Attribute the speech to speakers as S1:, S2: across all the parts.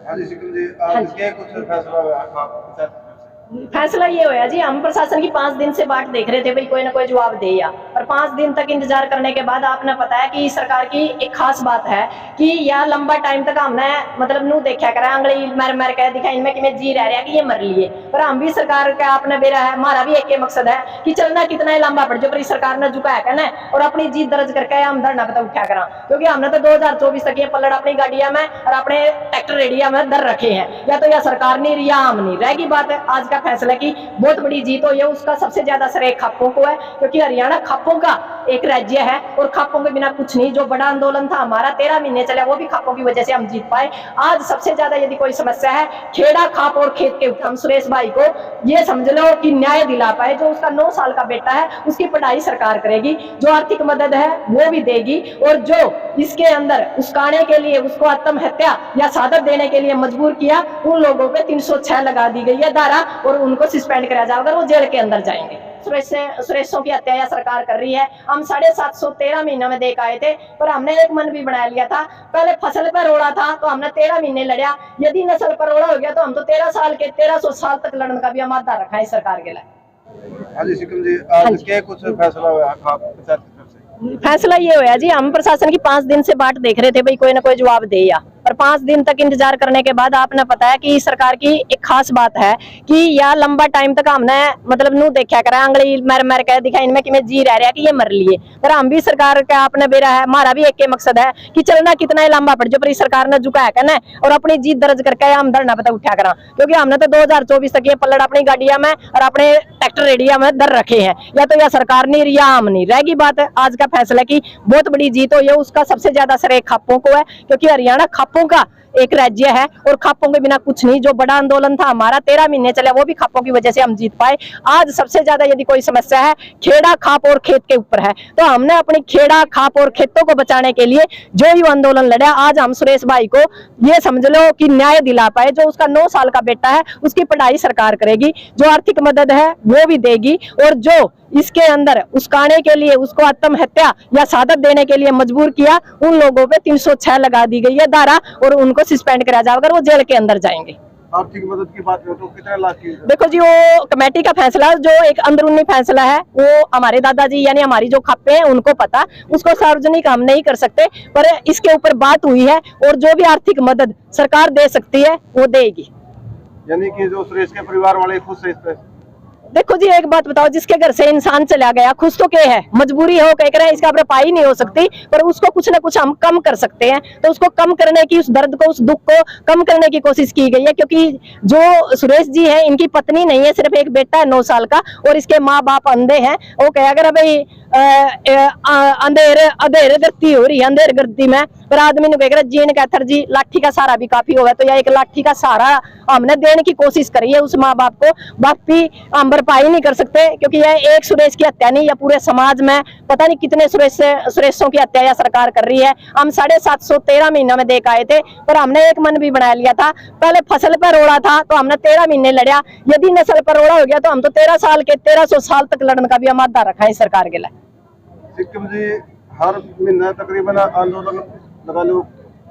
S1: हाँ जी सिकम जी, आज के कुछ फैसला हुआ आप
S2: फैसला ये होया जी, हम प्रशासन की 5 दिन से बाट देख रहे थे भाई कोई ना कोई जवाब दे या, और 5 दिन तक इंतजार करने के बाद आपने पता है कि सरकार की एक खास बात है कि यह लंबा टाइम तक हमने मतलब नू देखा करा अंगली मर मर के दिखा इनमें कि मैं जी रह रहा कि ये मर लिए, पर हम भी सरकार का आपने बेरा है, हमारा भी एक ही मकसद है कि चलना कितना ही लंबा पड़ जो, पर सरकार ने झुकाया कहना और अपनी जीत दर्ज करके हम धरना पता उठा करा, क्योंकि हमने तो 2024 तक ये पल्लड़ अपनी गाड़िया में और अपने ट्रैक्टर रेडिया में दर रखे हैं, या तो यह सरकार नहीं रही या हम नहीं रहेगी। बात है आज का फैसला की बहुत बड़ी जीत हो, ये उसका सबसे ज्यादा श्रेय खापों को है, क्योंकि हरियाणा खापों का एक राज्य है और खापों के बिना कुछ नहीं। जो बड़ा आंदोलन था हमारा 13 महीने चला, वो भी खापों की वजह से हम जीत पाए। आज सबसे ज्यादा यदि कोई समस्या है खेड़ा खाप और खेत के ऊपर, हम सुरेश भाई को ये समझ लो कि न्याय दिला पाए। जो उसका 9 साल का बेटा है उसकी पढ़ाई सरकार करेगी, जो आर्थिक मदद है वो भी देगी, और जो इसके अंदर उसकाने के लिए उसको आत्महत्या या शहादत देने के लिए मजबूर किया उन लोगों पे 306 लगा दी गई है धारा, और उनको सस्पेंड कराया जाएगा, वो जेल के अंदर जाएंगे। सुरेशों की हत्या या सरकार कर रही है। हम 713 महीनों में देख आए थे, पर हमने एक मन भी बना लिया था। पहले फसल पर रोड़ा था तो हमने 13 महीने लड़ा, यदि नस्ल पर रोड़ा हो गया तो हम तो 13 साल के 1300 साल तक लड़ने का भी हम आधा रखा है सरकार के लिए।
S1: हाँ जी सिकम जी, आज के कुछ फैसला हुआ आप
S2: फैसला ये होया जी, हम प्रशासन की 5 दिन से बाट देख रहे थे भाई कोई ना कोई जवाब दे या, और 5 दिन तक इंतजार करने के बाद आपने पता है कि सरकार की एक खास बात है कि यह लंबा टाइम तक हमने मतलब नू देखा करा अंगली मर मर के दिखा इनमें कि मैं जी रह रहा कि ये मर लिए, पर हम भी सरकार का आपने बेरा है, हमारा भी एक ही मकसद है कि चलना कितना ही लंबा पड़ जो, पर सरकार ने झुकाया कहना और अपनी जीत दर्ज करके हम धरना पता उठा करा, क्योंकि हमने तो 2024 तक ये पल्लड़ अपनी गाड़िया में और अपने ट्रैक्टर रेडिया में दर रखे हैं, या तो यह सरकार नहीं रही या हम नहीं रहेगी। बात है आज का फैसला की बहुत बड़ी जीत हो, ये उसका सबसे ज्यादा श्रेय खापों को है, क्योंकि हरियाणा खापों का एक राज्य है और खापों के बिना कुछ नहीं। जो बड़ा आंदोलन था हमारा 13 महीने चला, वो भी खापों की वजह से हम जीत पाए। आज सबसे ज्यादा यदि कोई समस्या है खेड़ा खाप और खेत के ऊपर है, तो हमने अपनी खेड़ा खाप और खेतों को बचाने के लिए जो भी आंदोलन लड़ा, आज हम सुरेश भाई को ये समझ लो कि न्याय दिला पाए। जो उसका 9 साल का बेटा है उसकी पढ़ाई सरकार करेगी, जो आर्थिक मदद है वो भी देगी, और जो इसके अंदर उसकाने के लिए उसको आत्महत्या या शहादत देने के लिए मजबूर किया उन लोगों पे 306 लगा दी गई है धारा, और उनको सस्पेंड कराया जाएगा, वो जेल के अंदर जाएंगे।
S1: आर्थिक मदद की बात हो तो कितने लाख की?
S2: देखो जी, वो कमेटी का फैसला जो एक अंदरूनी फैसला है वो हमारे दादाजी यानी हमारी जो खापे हैं उनको पता, उसको सार्वजनिक हम नहीं कर सकते, पर इसके ऊपर बात हुई है और जो भी आर्थिक मदद सरकार दे सकती है वो देगी।
S1: यानी कि जो सुरेश के परिवार वाले खुश है इस पे?
S2: देखो जी एक बात बताओ, जिसके घर से इंसान चला गया खुश तो क्या है, मजबूरी हो कह रहे हैं इसका भरपाई नहीं हो सकती, पर उसको कुछ ना कुछ हम कम कर सकते हैं, तो उसको कम करने की, उस दर्द को, उस दुख को कम करने की कोशिश की गई है। क्योंकि जो सुरेश जी है इनकी पत्नी नहीं है, सिर्फ एक बेटा है 9 साल का, और इसके माँ बाप अंधे हैं। वो कह अगर भाई अंधेरे गर्ती हो रही है, अंधेर गर्ती में, पर आदमी ने कह जीन का थर जी लाठी का सहारा भी काफी होगा, तो यह एक लाठी का सहारा हमने देने की कोशिश करी है उस माँ बाप को। बाप भी हम भरपाई नहीं कर सकते, क्योंकि यह एक सुरेश की हत्या नहीं, या पूरे समाज में पता नहीं कितने सुरेशों की हत्या या सरकार कर रही है। हम 713 महीनों में देख आए थे, पर हमने एक मन भी बना लिया था। पहले फसल पर रोड़ा था तो हमने 13 महीने लड़ा, यदि नस्ल पर रोड़ा हो गया तो हम तो 13 साल के 1300 साल तक लड़ने का भी हम आधा रखा है सरकार के लिए।
S1: सिक्किम जी हर महीना तकरीबन आंदोलन लगा लो,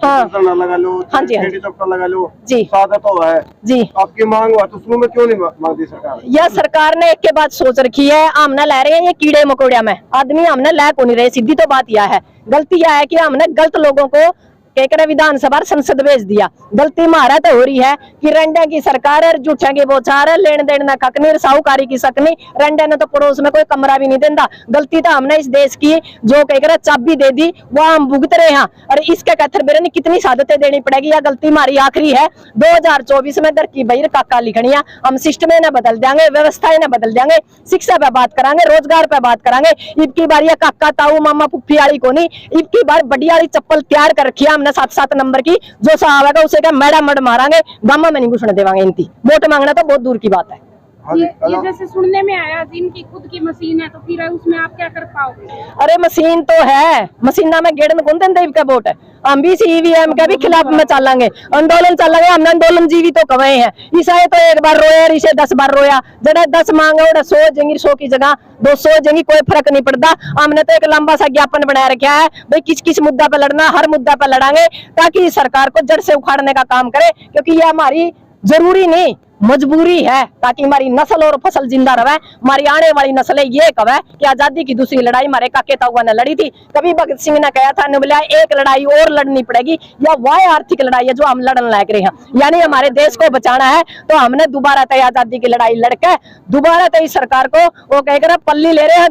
S2: हाँ
S1: लगा लो,
S2: हाँ जी,
S1: लगा लो
S2: जी,
S1: शहादत हुआ है
S2: जी,
S1: आपकी मांग हुआ तो उसमें में क्यों नहीं मांगती सरकार?
S2: यह सरकार ने एक के बाद सोच रखी है, हमने ला रहे हैं ये कीड़े मकोड़िया में, आदमी हमने ला को नहीं रहे। सीधी तो बात यह है, गलती यह है कि हमने गलत लोगों को केकड़ा विधानसभा संसद भेज दिया। गलती मारा तो हो रही है कि रंडे की सरकार है, झूठे की बोचार है, लेन देन ना कक नहीं, साहूकारी की सकनी, रंडे ने तो पड़ोस में कोई कमरा भी नहीं देता। गलती तो हमने इस देश की जो कहकर चाबी दे दी वो हम भुगत रहे हैं, और इसके कथर बेरे कितनी शहादतें देनी पड़ेगी। या गलती हमारी आखिरी है 2024 में दर की बहिर काका लिखनी है। हम सिस्टम ने बदल देंगे, व्यवस्थाएं ने बदल देंगे, शिक्षा पे बात करांगे, रोजगार पे बात करांगे। इबकी बार ये काका ताऊ मामा पुप्पी वाली को नहीं, इबकी बार बढ़िया वाली चप्पल तैयार कर रखी है 7 नंबर की, जो साहब है उसे क्या मैडम मड मारांगे, गामा में नहीं घुसने देवांगे। इनती वोट मांगना तो बहुत दूर की बात है।
S1: हाँ जी,
S3: ये जैसे सुनने में आया जिनकी खुद की मशीन है, तो फिर उसमें आप क्या कर पाओगे?
S2: अरे मशीन तो है, मशीना में गेड़न गुंदन देव का वोट है। हम भी ईवीएम के भी खिलाफ में चलेंगे, आंदोलन चलेंगे। हमने आंदोलन जीवी तो कमाए हैं। ईसा तो एक बार रोया, इसे 10 बार रोया। जड़ा 10 मांगे उड़े 100 जेंगी, 100 की जगह 200 जेंगी, कोई फर्क नहीं पड़ता। हमने तो एक लंबा सा ज्ञापन बनाया रखा है भाई, किस किस मुद्दा पे लड़ना, हर मुद्दा पे लड़ांगे ताकि सरकार को जड़ से उखाड़ने का काम करे, क्योंकि ये हमारी जरूरी नहीं मजबूरी है, ताकि हमारी नस्ल और फसल जिंदा रहे। हमारी आने वाली नस्लें ये कहे कि आजादी की दूसरी लड़ाई हमारे काके ताऊआ ने लड़ी थी। कभी भगत सिंह ने कहा था, बोला एक लड़ाई और लड़नी पड़ेगी, या वह आर्थिक लड़ाई है जो हम लड़ने लग रहे हैं, यानी हमारे देश को बचाना है। तो हमने दोबारा तय आजादी की लड़ाई लड़के दोबारा तय सरकार को वो कहकर पल्ली ले रहे हैं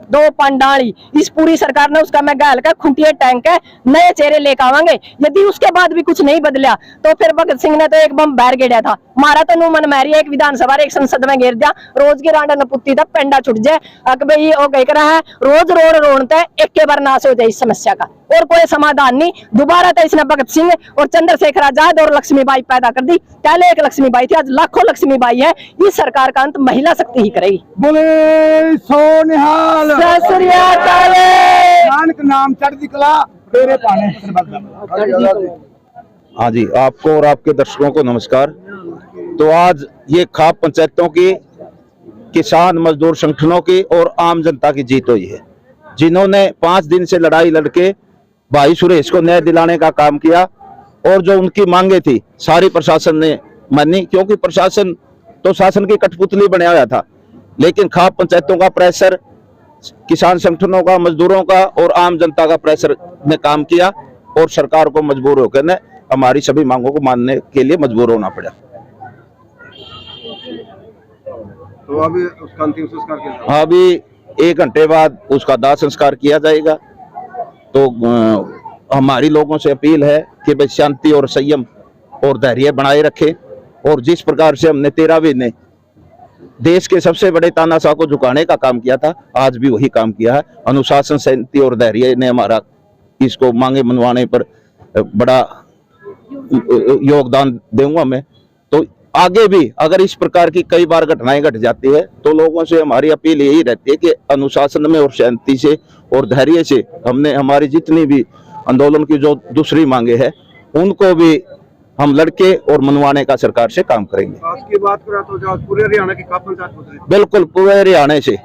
S2: दो पंडाली। इस पूरी सरकार ने उसका मैं गाल का खुंटिया टैंक है, नए चेहरे लेकर आवांगे। यदि उसके बाद भी कुछ नहीं बदला तो फिर भगत सिंह ने तो एक बम बैर गिरा था, मारा तो नु मन मैरी एक विधानसभा एक संसद में घेर दिया। रोज की रांडा नपुत्ती था पेंडा छुट जाए। भाई वो कह रहा है रोज रोड रोनते एक के बार नाश हो जाए इस समस्या का, और कोई समाधान नहीं। दोबारा तो इसने भगत सिंह और चंद्रशेखर आजाद और लक्ष्मीबाई पैदा कर दी। पहले एक लक्ष्मीबाई थी, आज लाखों लक्ष्मीबाई है। इस सरकार का अंत महिला शक्ति ही करेगी।
S4: बोले सोनिहाल नानक नाम चढ़ती कला तेरे पाने।
S5: हाँ जी, आपको और आपके दर्शकों को नमस्कार। तो आज ये खाप पंचायतों की, किसान मजदूर संगठनों की और आम जनता की जीत हुई है, जिन्होंने 5 दिन से लड़ाई लड़के भाई सुरेश को न्याय दिलाने का काम किया। और जो उनकी मांगे थी सारी प्रशासन ने मानी, क्योंकि प्रशासन तो शासन की कठपुतली बनाया हुआ था, लेकिन खाप पंचायतों का प्रेशर, किसान संगठनों का, मजदूरों का और आम जनता का प्रेशर ने काम किया और सरकार को मजबूर होकर ने हमारी सभी मांगों को मानने के लिए मजबूर होना पड़ा।
S1: तो अभी उसका अंतिम संस्कार किया
S5: अभी 1 घंटे बाद उसका दाह संस्कार किया जाएगा। तो हमारी लोगों से अपील है कि भाई शांति और संयम और धैर्य बनाए रखें। और जिस प्रकार से हमने 13 महीने देश के सबसे बड़े तानाशाह को झुकाने का काम किया था, आज भी वही काम किया है। अनुशासन, शांति और धैर्य ने हमारा इसको मांगे मनवाने पर बड़ा योगदान दूंगा मैं। तो आगे भी अगर इस प्रकार की कई बार घटनाएं घट जाती है तो लोगों से हमारी अपील यही रहती है कि अनुशासन में और शांति से और धैर्य से हमने हमारी जितनी भी आंदोलन की जो दूसरी मांगे हैं उनको भी हम लड़के और मनवाने का सरकार से काम करेंगे।
S1: आज की बात करें तो जो पूरे हरियाणा की खाप पंचायत होती है,
S5: बिल्कुल पूरे हरियाणा से।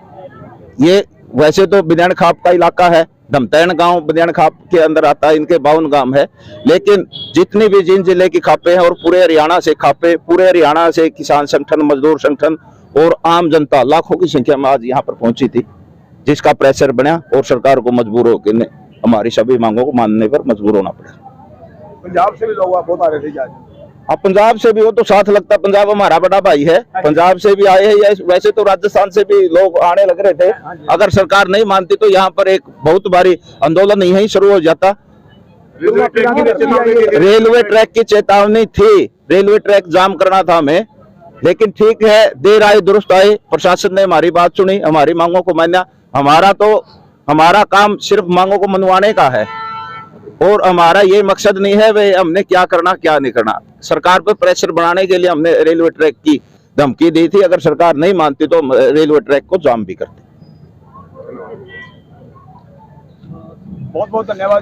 S5: ये वैसे तो बिद्यान खाप का इलाका है, धमतैन गांव बिद्यान खाप के अंदर आता है, इनके 52 गांव है, लेकिन जितनी भी जिन जिले की खापे हैं और पूरे हरियाणा से खापे, पूरे हरियाणा से किसान संगठन, मजदूर संगठन और आम जनता लाखों की संख्या में आज यहाँ पर पहुंची थी, जिसका प्रेशर बना और सरकार को मजबूर होकर हमारी सभी मांगों को मानने पर मजबूर होना पड़ा।
S4: पंजाब से भी लोग बहुत आ रहे थे आज।
S5: अब पंजाब से भी हो तो साथ लगता, पंजाब हमारा बड़ा भाई है, पंजाब से भी आए हैं। वैसे तो राजस्थान से भी लोग आने लग रहे थे। अगर सरकार नहीं मानती तो यहाँ पर एक बहुत भारी आंदोलन यहीं शुरू हो जाता। रेलवे ट्रैक की चेतावनी थी, रेलवे ट्रैक जाम करना था हमें, लेकिन ठीक है, देर आए दुरुस्त आए। प्रशासन ने हमारी बात सुनी, हमारी मांगों को माना। हमारा काम सिर्फ मांगों को मनवाने का है और हमारा ये मकसद नहीं है भाई हमने क्या करना क्या नहीं करना। सरकार पर प्रेशर बनाने के लिए हमने रेलवे ट्रैक की धमकी दी थी, अगर सरकार नहीं मानती तो रेलवे ट्रैक को जाम भी करते।
S4: बहुत बहुत धन्यवाद।